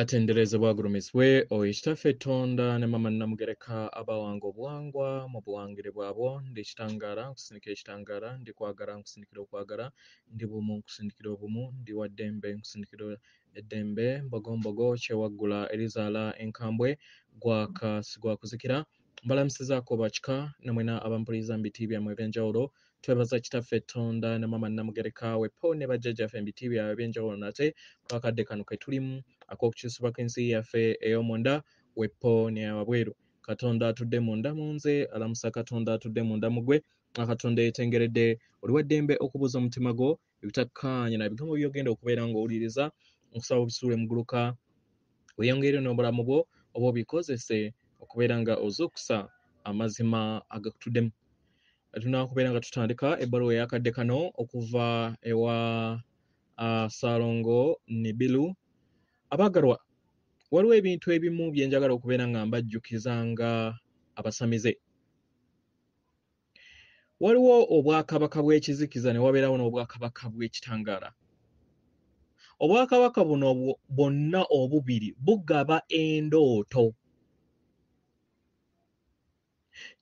Atendereza bwagulumiswe oyitaffe Tonda ne Maama Namugereka abawanga obuwangwa mu buwangire bwabwo ndi ekitangala nkusindikira ekitangala ndi kwagala nkusindikira okwagala ndi bumu nkusindikira obumu ndi wa ddembe nkusindikira eddembe mbogombogo kyewaggula erizaala enkambwe gwaka sigwakuzikira mbalamusizaako bakika namwena abampuliriza mu biti byammwe ebyenjawulo twebaza kitaffe Tonda ne Maama Namugereka wepo ne bajjajjaffe mu biti byabwe ebyenjawulo nate kakadde kano ke tulimu ak'okukyusibwako ensi yaffe ey'omunda wepo ne wabweru Katonda atudde munda mu nze alamusa Katonda atudde munda mu gwe Katonda yeetengeredde oli waddembe okubuuza omutima gwo ebitakkaanya na bigambo by'ogenda okubeera ng'owuliriza okusaba obisuule muguluka weeyongere n'obulamu bwo oba obikozese okubeera nga ozuukusa amazima agakutuddemu tunakubeera nga tutandika ebbaluwa eyakadde kano okuva ewa Ssalongo Nibiru abagalwa waliwo ebintu ebimu bye njagala okubeera nga mbajjukiza nga abasamize waliwo obwakabaka bw'ekizikiza ne wabeerawo n'obwakabaka bw'ekitangaala obwakabaka buno bwonna obubiri bugaba endooto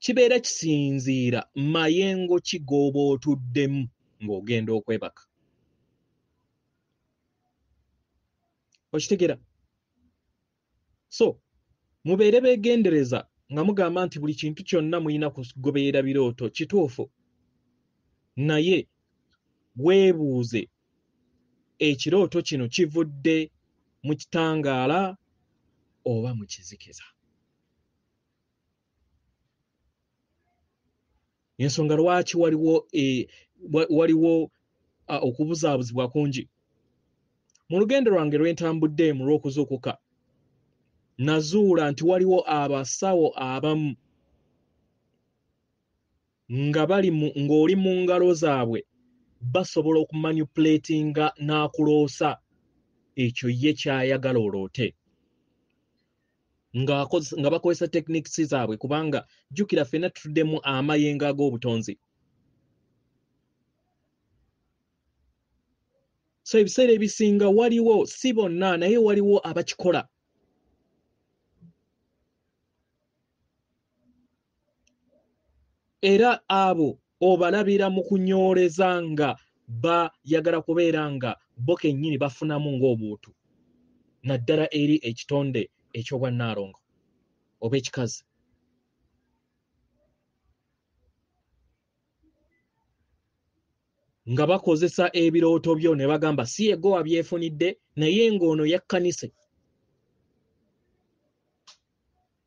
kibeera kisinziira mayengo ki g'oba otuddemu ng'ogenda okwebaka okitegera so mubeere beegendereza nga mugamba nti buli kintu kyonna muyina kugoberera birooto kituufu naye weebuuze ekirooto kino kivudde mu kitangaala oba mu kizikiza ensonga lwaki waliwo okubuzaabuzibwa kungi mu lugendo lwange lwentambudde mu lw'okuzuukuka nazuula nti waliwo abasawo abamu nga ng'oli mu ngalo zaabwe basobola okumanipulatinga n'akuloosa ekyo ye kyayagala oloote nga bakozesa techniques zaabwe kubanga jjukira ffenna tutuddemu amayengo ag'obutonzi so ebiseera ebisinga waliwo si bonna naye waliwo abakikola era abo obalabira mu kunyooleza nga bayagala kubeera nga bo kennyini bafunamu ng'obuutu naddala eri ekitonde eky'obwannaalongo oba ekikazi nga bakozesa ebirooto byo ne bagamba si yego wabyefunidde naye ng'ono yakkanise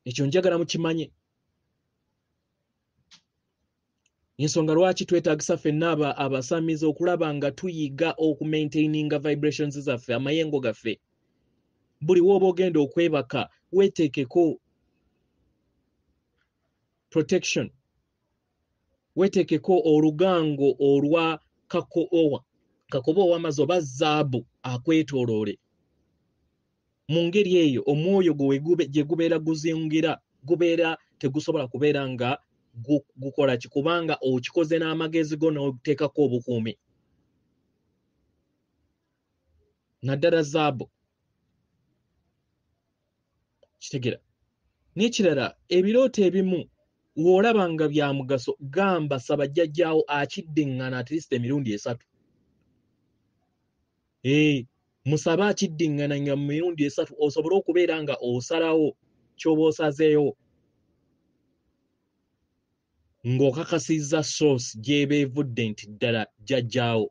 ekyo njagala mukimanye ensonga lwaki twetaagisa ffenna abasamizi okulaba nga tuyiga okumaintaininga vibrations zaffe amayengo gaffe buli wooba ogenda okwebaka weeteekeko protection weeteekeko olugango olwa kakoba ow'amazzi oba zaabu akwetooloole mu ngeri eyo omwoyo gye gubeera guzingira gubeera tegusobola kubeera nga gukola kikubanga okikoze n'amagezi go n'oteekako obukuumi naddala zaabu kitegera n'ekirala ebirooto ebimu w'olaba nga bya mugaso gamba saba jjajjaawo akiddiŋŋana at least emirundi 3 musabe akiddiŋŋana nga mu mirundi 3 osobole okubeera nga osalawo ky'oba osazeewo ng'okakasizza source gy'eba evudde nti ddala jjajjaawo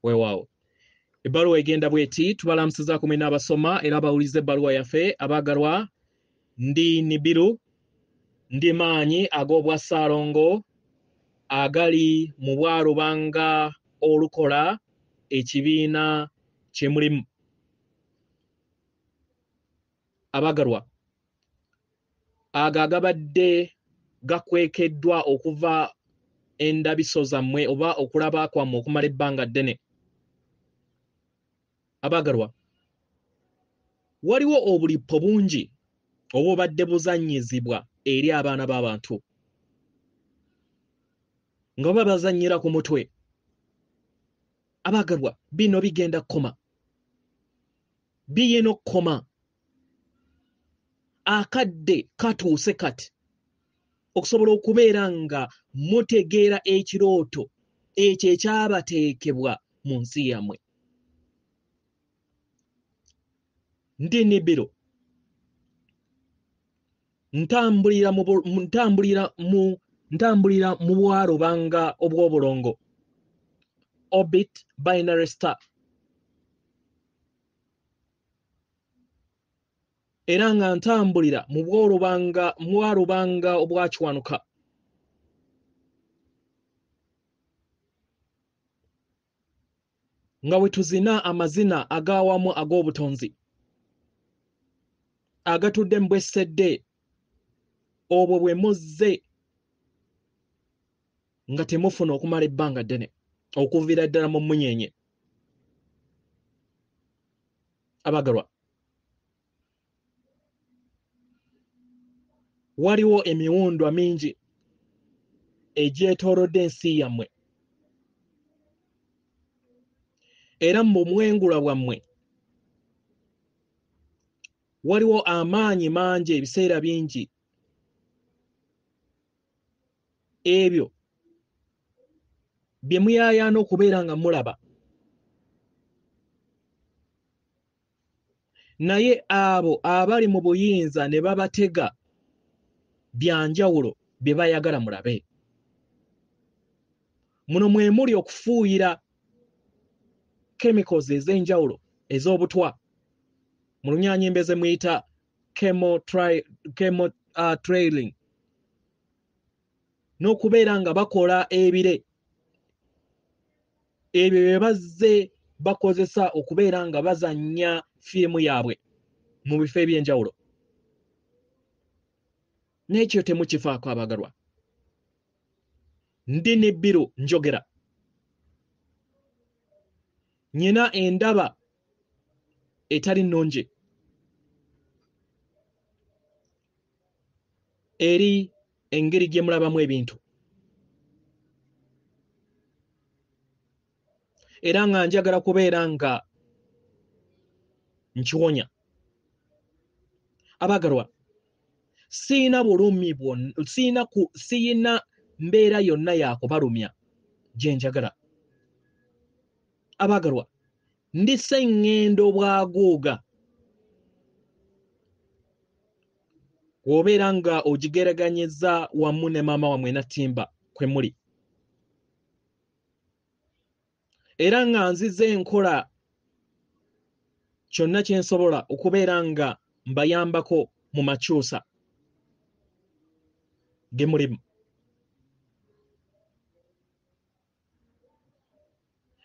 weewaawo ebbaluwa egenda bw'eti tubalamusizaako mwena abasoma era abawuliza ebbaluwa yaffe abaagalwa ndi Nibiru ndi maanyi ag'obwa Ssalongo agali mu bwalubanga olukola ekibiina kye mulimu abaagalwa agabadde gakwekeddwa okuva endabiso zammwe oba okulaba kwammwe okumala ebbanga ddene abaagalwa waliwo obulipo bungi oba obadde buzannyizibwa eri abaana b'abantu nga baba bazannyira ku mutwe abaagalwa bino bigenda kkoma biyino koma akadde katuuse kati okusobola okubeera nga mutegeera ekirooto ekyo ekyabateekebwa mu nsi yammwe. Ndi Nibiru ntambulira mu bwalubanga obw'obulongo orbit binary star, era nga ntambulira mu bwalubanga obwakiwanuka. Nga bwe tuzina amazina ag'awamu ag'obutonzi agatudde mu bwessedde obwo bwe muzze nga temufuna okumala ebbanga ddene okuviira ddala mu munyenye. Abagalwa, waliwo emiwundwa mingi egyetoolodde ensi yammwe, era mu bumwengula bwammwe waliwo amaanyi mangi ebiseera bingi ebyo bye muyaayaana okubeera nga mulaba, naye abo abali mu buyinza ne babatega byanjawulo bye bayagala mulabe. Muno mwe muli okufuuyira chemicals ez'enjawulo ez'obutwa, mu Lunyanyimbe ze muyita chemo trailing, n'okubeera nga bakola ebire ebyo bye bazze bakozesa okubeera nga bazannya firimu yaabwe mu bifo eby'enjawulo. N'ekyo temukifaako abagalwa. Ndi Nibiru njogera, nyina endaba etali nnungi eri engeri gye mulabamu ebintu, era nga njagala kubeera nga nkiwonya. Abagalwa, siina bulumi siina mbeera yonna yakubalumya gye njagala. Abagalwa, ndi sseŋŋendo bwaguuga bw'obeera nga ogigeraganyizza wamu ne maama wamwe Nattimba kwe muli, era nga nzize enkola kyonna kye nsobola okubeera nga mbayambako mu makyusa ge mulimu.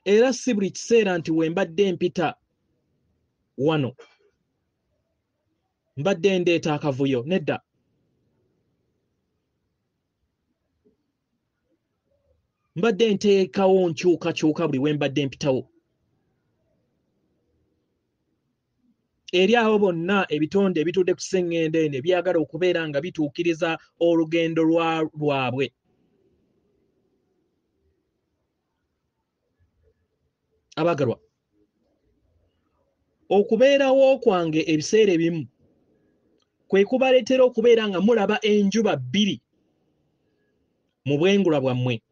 Era si buli kiseera nti we mbadde mpita wano mbadde ndeeta akavuyo, nedda. Mbadde nteekawo nkyukakyuka buli we mbadde mpitawo. Eri abo bonna ebitonde ebitudde ku sseŋŋendo eno ebyagala okubeera nga bituukiriza olugendo lwabwe, abagalwa, okubeerawo kwange ebiseera ebimu kwe kubaleetera okubeera nga mulaba enjuba bbiri mu bwengula bwammwe,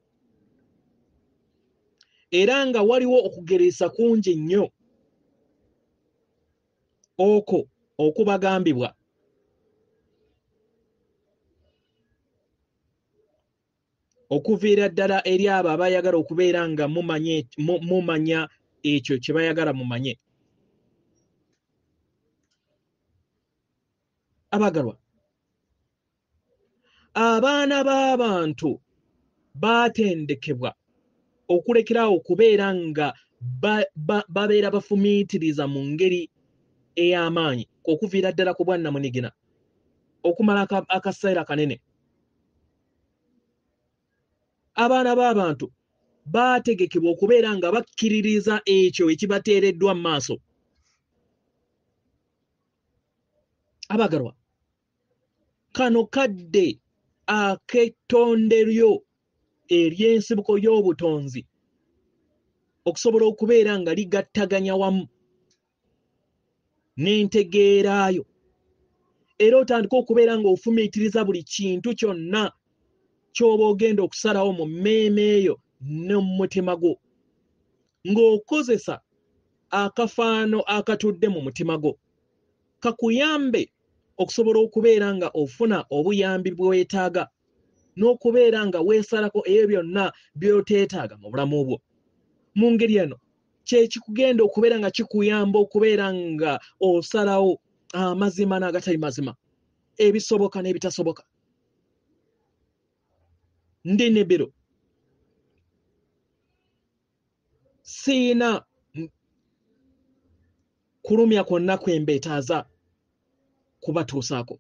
era nga waliwo okugereesa kungi nnyo okwo okubagambibwa okuviira ddala eri abo abayagala okubeera nga mumanya ekyo kye bayagala mumanye. Abagalwa, abaana b'abantu baatendekebwa okulekerawo okubeera nga babeera bafumiitiriza mu ngeri ey'amaanyi okuviira ddala ku bwannamunigina okumala akaseera kanene. Abaana b'abantu baategekebwa okubeera nga bakkiririza ekyo ekibateereddwa mu maaso. Abagalwa, kano kadde ak'ettonde lyo ery'ensibuko y'obutonzi okusobola okubeera nga ligattaganya wamu n'entegeerayo era otandika okubeera nga ofumiitiriza buli kintu kyonna ky'oba ogenda okusalawo mu mmeeme eyo ne mu mutima gwo ng'okozesa akafaano akatudde mu mutima gwo kakuyambe okusobola okubeera nga ofuna obuyambi bwe weetaaga n'okubeera nga weesalako ebyo byonna by'oteetaaga mu bulamu bwo mu ngeri eno kye kikugenda okubeera nga kikuyamba okubeera nga osalawo amazima n'agatali mazima ebisoboka n'ebitasoboka. Ndi Nibiru siina kulumya kwonna kwembeetaaza kubatuusaako.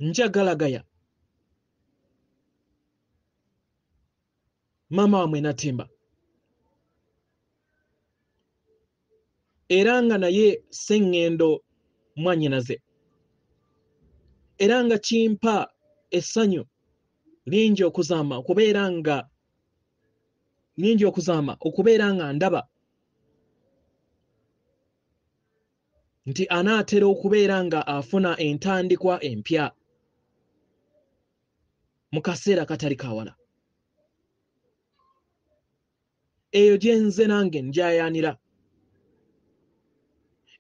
Njagalagaya maama wamwe Nattimba era nga naye sseŋŋendo mwannyinaze era nga kimpa essanyu lingi okuzaama okubeera nga ndaba nti anaatera okubeera nga afuna entandikwa empya mu kaseera katali kawala. Eyo gye nze nange njaayaanira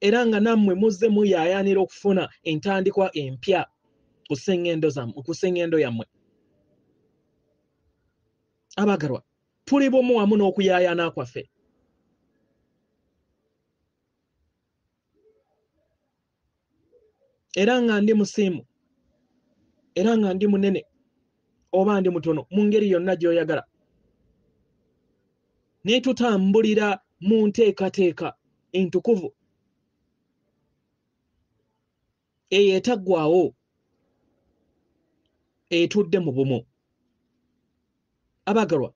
era nga nammwe muzze muyaayaanira okufuna entandikwa empya ku sseŋŋendo yammwe. Abagalwa, tuli bumu wamu n'okuyaayaana kwaffe. Era nga ndi musiimu era nga ndi munene oba ndi mutono mu ngeri yonna gy'oyagala naye tutambulira mu nteekateeka entukuvu eyo etaggwaawo etudde mu bumu. Abagalwa,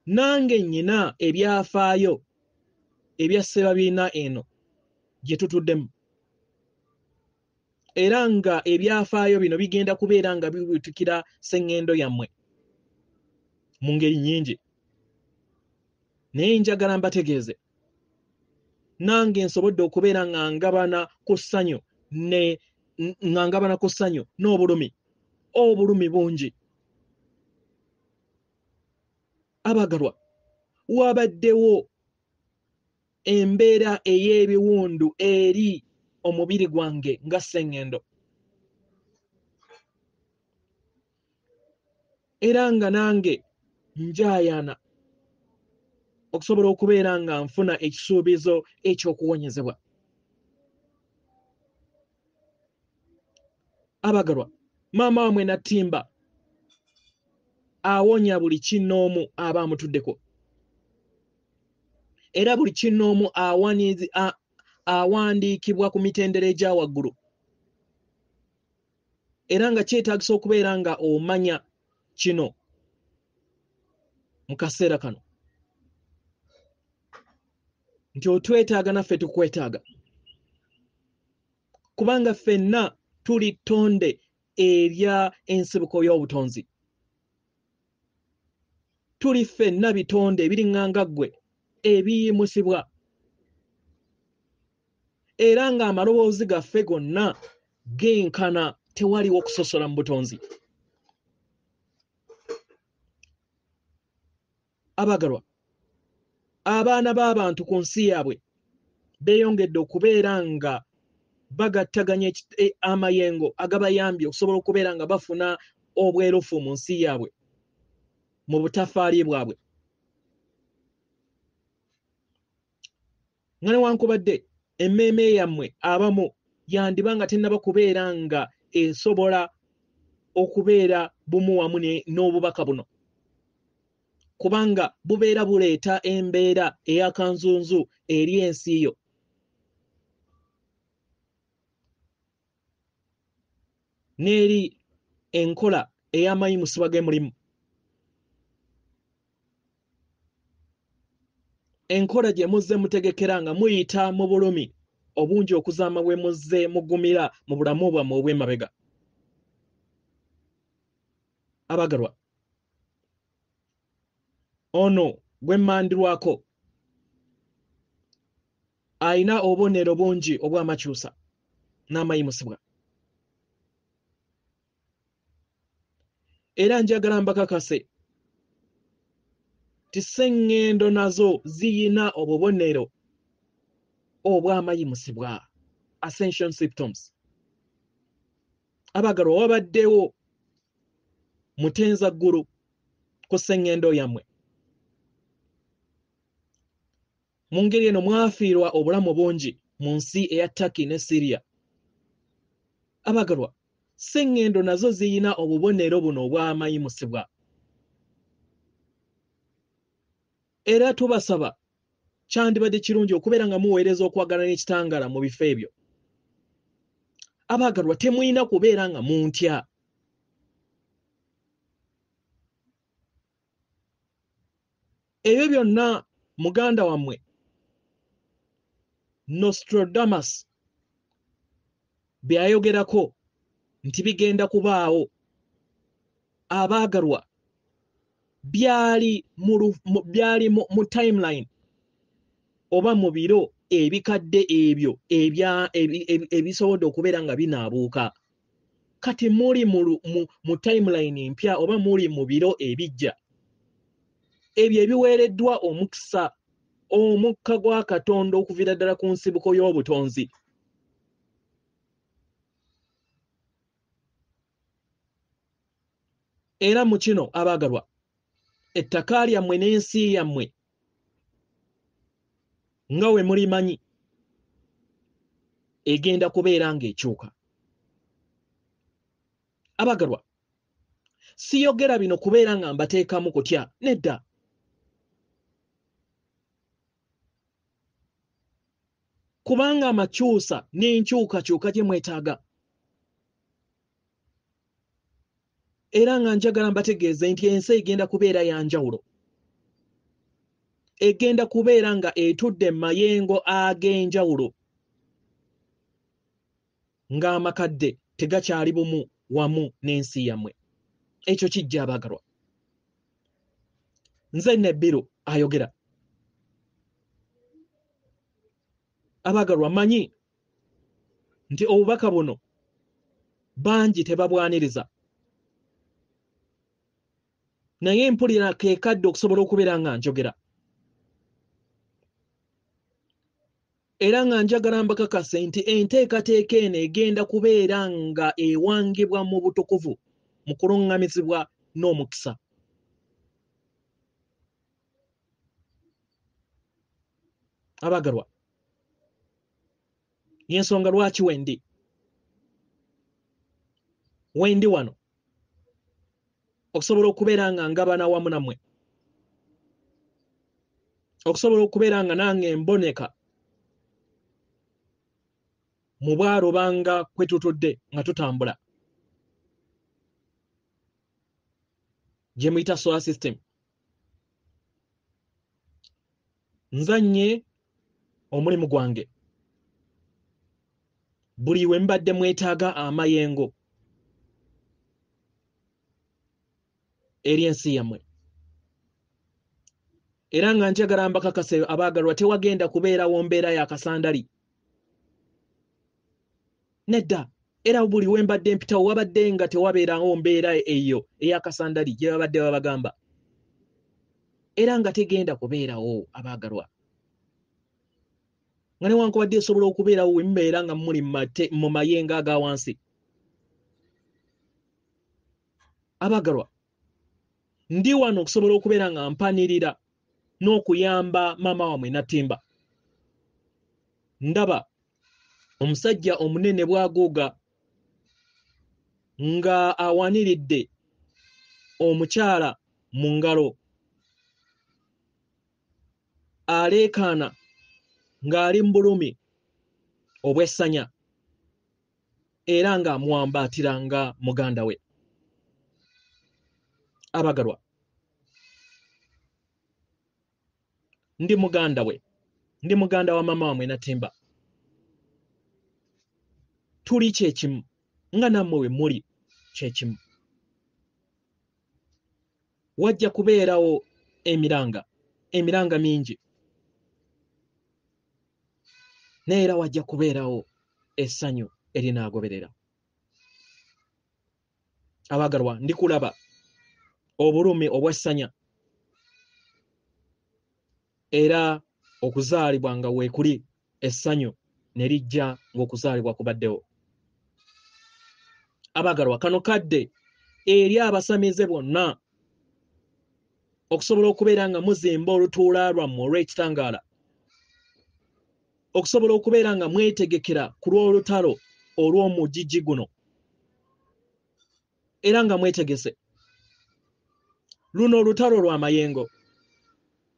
nange nnyina ebyafaayo ebya ssebabiina eno gye tutuddemu era nga ebyafaayo bino bigenda kubeera nga bibuutikira sseŋŋendo yammwe mu ngeri nnyingi naye njagala mbategeeze nange nsobodde okubeera nga ngabana ku ssanyu n'obulumi bungi. Abagalwa, wabaddewo embeera ey'ebiwundu eri omubiri gwange nga sseŋŋendo era nga nange njaayaana okusobola okubeera nga nfuna ekisuubizo eky'okuwonyezebwa. Abagalwa, maama wamwe Nattimba awonya buli kinnoomu aba amutuddeko era buli kinnoomu awandiikibwa ku mitendera egya waggulu era nga kyetaagisa okubeera nga omanya kino mu kaseera kano nti otwetaaga naffe tukwetaaga kubanga ffenna tuli ttonde erya ensibuko y'obutonzi. Tuli ffenna bitonde ebiriŋŋanga ggwe ebiyimusibwa era nga amaloboozi gaffe gonna genkana tewaliwo kusosola mu butonzi. Abagalwa, abaana b'abantu ku nsi yaabwe beeyongedde okubeera nga bagattaganya amayengo agabayambye okusobola okubeera nga bafuna obwerufu mu nsi yaabwe mu butafaali bwabwe. Nga newankubadde emmeeme yammwe abamu yandiba nga tennaba kubeera nga esobola okubeera bumu wamu n'obubaka buno kubanga bubeera buleeta embeera ey'akanzunzu eri ensi yo. N'eri enkola ey'amayimusibwa g'emulimu. Enkola gye muzze mutegekera nga muyita mu bulumi obungi okuzaama bwe muzze muggumira mu bulamu bwammwe obw'emabega. Abagalwa, ono gwe mmandirwako aina obubonero bungi obw'amakyusa n'amayimusibwa. Era njagala mbakakase ti sseŋŋendo nazo ziyina obubonero obw'amayimusibwa, ascension symptoms. Abagalwa wabaddewo mutenza ggulu ku sseŋŋendo yammwe. Mu ngeri eno mwafiirwa obulamu bungi mu nsi eya Turkey ne Syria. Abagalwa sseŋŋendo nazo ziyina obubonero buno obw'amayimusibwa. Era tubasaba kyandibadde kirungi okubeera nga muweereza okwagala n'ekitangaala mu bifo ebyo. Abagalwa temulina kubeera nga muntya. Ebyo byonna muganda wammwe Nostradamus byayogerako nti bigenda kubaawo, abaagalwa byali mu timeline oba mu biro ebikadde ebyo ebisobodde okubeera nga binaabuuka. Kati muli mu timeline mpya oba muli mu biro ebijja. Ebyo ebiweereddwa omukisa, omukka gwa Katonda okuviira ddala ku nsibuko y'obutonzi. Era mu kino abaagalwa, ettaka lyammwe n'ensi yammwe nga we mulimanyi egenda kubeera ng'ekyuka. Abaagalwa, siyogera bino kubeera nga mbateekamu kutya, nedda. Kubanga amakyusa n'enkyukakyuka gye mwetaaga. Era nga njagala mbategeeze nti ensi egenda kubeera ya njawulo. Egenda kubeera nga etudde mu mayengo ag'enjawulo, ng'amakadde tegakyali bumu wamu n'ensi yammwe. Ekyo kijja abaagalwa. Nze Nibiru ayogera. Abaagalwa manyi nti obubaka buno bangi tebabwaniriza. Naye mpulira keekadde okusobola okubeera nga njogera. Era nga njagala mbakakase nti enteekateeka eno egenda kubeera nga ewangibwa mu butukuvu mu kuluŋŋamizibwa n'omukisa. Abaagalwa, y'ensonga lwaki wendi wano okusobola okubeera nga ngabana wamu nammwe, okusobola okubeera nga nange mboneka mu bwalubanga kwe tutudde nga tutambula, gye muyita solar system. Nzanye omulimu gwange buli we mbadde mwetaaga amayengo eri ensi yammwe. Era nga njagala mbakakase abaagalwa, tewagenda kubeerawo mbeera ya kasandali. Nedda. Era buli we mbadde mpitawo wabadde nga tewabeerawo mbeera eyo ey'akasandali gye babadde babagamba. Era nga tegenda kubeerawo abaagalwa. Nga newankubadde esobola okubeerawo we mubeera nga muli mu mayengo aga wansi. Abaagalwa, ndi wano okusobola okubeera nga mpanirira n'okuyamba maama wammwe Nattimba. Ndaba omusajja omunene bw'aguuga nga awaniridde omukyala mu ngalo, aleekaana ng'ali mu bulumi obw'essanya, era ng'amuwambaatira nga muganda we. Abaagalwa, ndi muganda we, ndi muganda wa maama wammwe Nattimba. Tuli kyekimu nga nammwe we muli kyekimu. Wajja kubeerawo emiranga mingi. neera wajja kubeerawo essanyu erinaagoberera. Abagalwa, ndikulaba obulumi obw'essanya era okuzaalibwa nga weekuli essanyu ne lijja ng'okuzaalibwa kubaddewo. Abagalwa, kano kadde eri abasamize bonna okusobola okubeera nga muzimba olutuula lwammwe olw'ekitangaala, okusobola okubeera nga mwetegekera ku lw'olutalo olw'omugigi guno era nga mwetegese. Luno olutalo lwa mayengo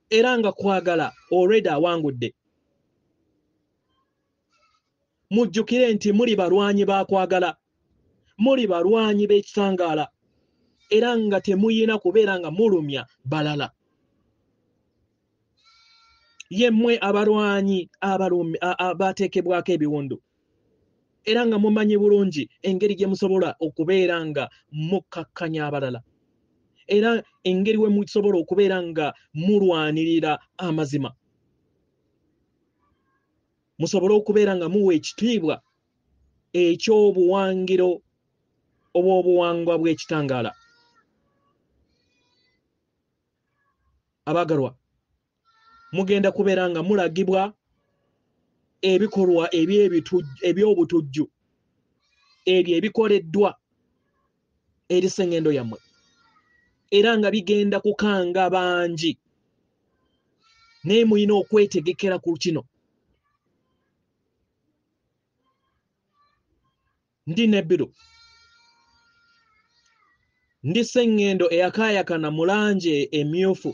era nga kwagala already awangudde. Mujjukire nti muri balwanyi ba kwagala, muri balwanyi b'ekitangaala era nga temuyina kubeera nga mulumya balala. Yemmwe abalwanyi abateekebwako ebiwundu era nga mumanyi bulungi engeri gye musobola okubeera nga mukkakkanya abalala era engeri we musobola okubeera nga mulwanirira amazima, musobole okubeera nga muwa ekitiibwa eky'obuwangiro obw'obuwangwa bw'ekitangaala. Abagalwa, mugenda kubeera nga mulagibwa ebikolwa eby'obutujju ebyo ebikoleddwa eri sseŋŋendo yammwe era nga bigenda kukanga bangi, naye muyina okwetegekera ku kino. Ndi Nibiru, ndi sseŋŋendo eyakaayakana mu langi emyufu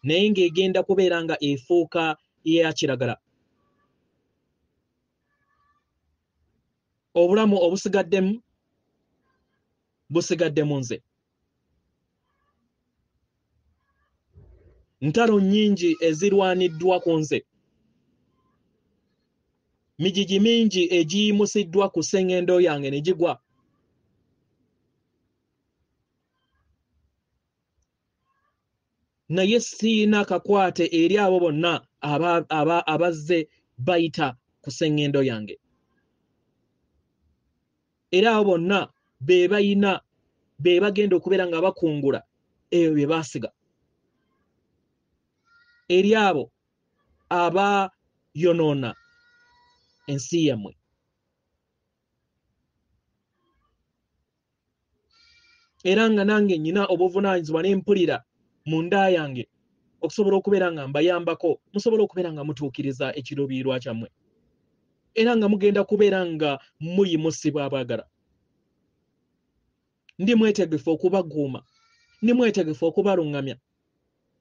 naye ng'egenda kubeera nga efuuka eya kiragala. Obulamu obusigaddemu busigaddemu nze. Ntalo nnyingi ezirwaniddwa ku nze, mijiji mingi egiyimusiddwa ku sseŋŋendo yange ne gigwa. Naye siina kakwate eri abo bonna abazze bayita ku sseŋŋendo yange era abo bonna be bagenda okubeera nga bakungula ebyo bye baasiga, eri abo abayonoona ensi yammwe. Era nga nange nnyina obuvunaanyizibwa ne mpulira mu nda yange okusobola okubeera nga mbayambako musobola okubeera nga mutuukiriza ekiruubirirwa kyammwe era nga mugenda kubeera nga muyimusibwa abaagala. Ndi mwetegefu okubaguuma, ndi mwetegefu okubaluŋŋamya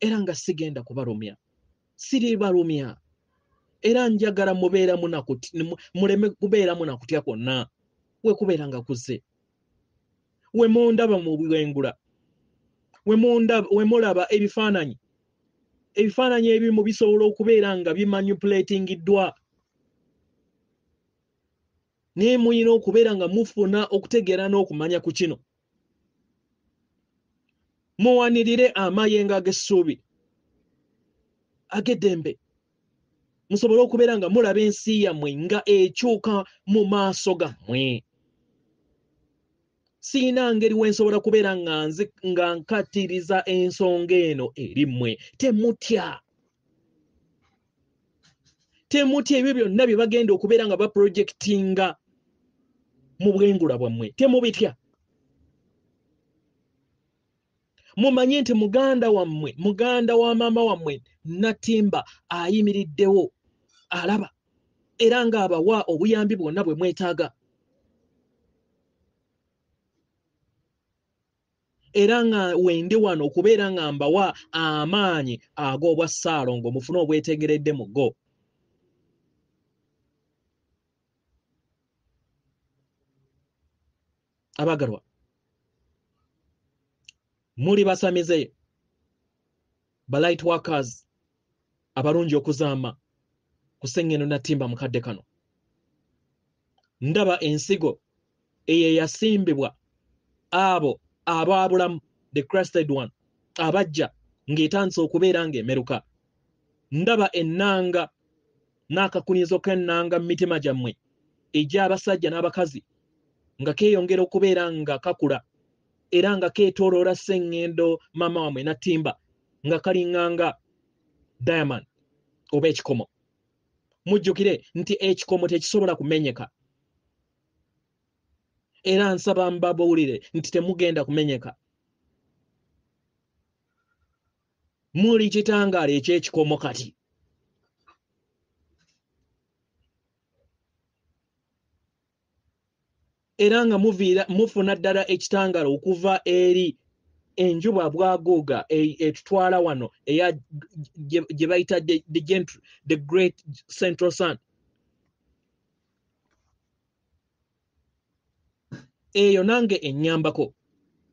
era nga sigenda kubalumya, siribalumya era njagala muleme kubeeramu na kutya kwonna we kubeera nga kuzze. We mundaba mu bwengula, we mulaba ebifaananyi ebimu bisobola okubeera nga bimanipulatingiddwa, naye muyina okubeera nga mufuna okutegeera n'okumanya ku kino. Muwanirire amayengo ag'essuubi ag'eddembe, musobole okubeera nga mulaba ensi yammwe nga ekyuka mu maaso gammwe. Siina ngeri we nsobola kubeera nga nkattiriza ensonga eno eri mmwe. Temutya ebyo byonna bye bagenda okubeera nga baprojectinga mu bwengula bwammwe, temubitya. Mumanye nti muganda wa maama wammwe Nattimba ayimiriddewo alaba era ng'abawa obuyambi bwonna bwe mwetaaga. Era nga wendi wano okubeera nga mbawa amaanyi ag'obwa Ssalongo mufune obwetegeredde mu go. Abagalwa, muli basamize, ba light workers abalungi okuzaama ku sseŋŋendo Nattimba mukadde kano. Ndaba ensigo eyo yasimbibwa abo ababulamu, the crested one, abajja ng'etandise okubeera ng'emeruka. Ndaba ennanga n'akakunizo k'ennanga mu mitima gyammwe egy'abasajja n'abakazi nga keeyongera okubeera nga kakula era nga keetooloola sseŋŋendo maama wamwe Nattimba nga kalinganga diamond oba ekikomo. Mujjukire nti ekikomo tekisobola kumenyeka era nsaba mbabuulire nti temugenda kumenyeka. Muli kitangaala eky'ekikomo kati. Era nga mufuna ddala ekitangaala okuva eri enjuba bwaguuga etutwala wano eya gye bayita the great central sun. Eyo nange ennyambako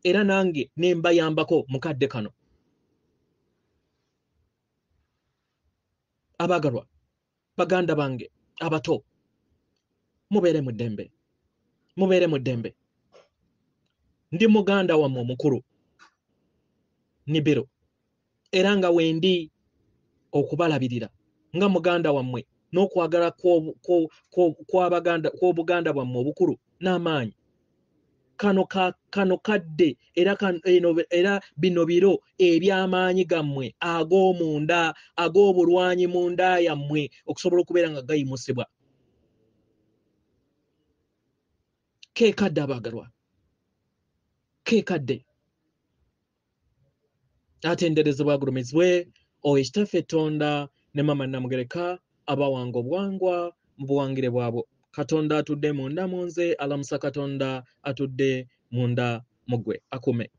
era nange nembayambako mukadde kano. Abagalwa baganda bange abato, mubeere mu ddembe, mubeere mu ddembe. Ndi muganda wammwe omukulu Nibiru era nga wendi okubalabirira nga muganda wammwe n'okwagala kw'obuganda bwammwe obukulu n'amaanyi. Kano kadde era bino biro eby'amaanyi gammwe ag'omunda ag'obulwanyi mu nda yammwe okusobola okubeera nga gayimusibwa. Keekadde abagalwa, keekadde. Atenderezebwa agulumizibwe Oweekitaffe Tonda ne Maama Namugereka abawanga obuwangwa mu buwangire bwabwo. Katonda atudde munda mu nze, alamusa Katonda atudde munda mu ggwe. Akume.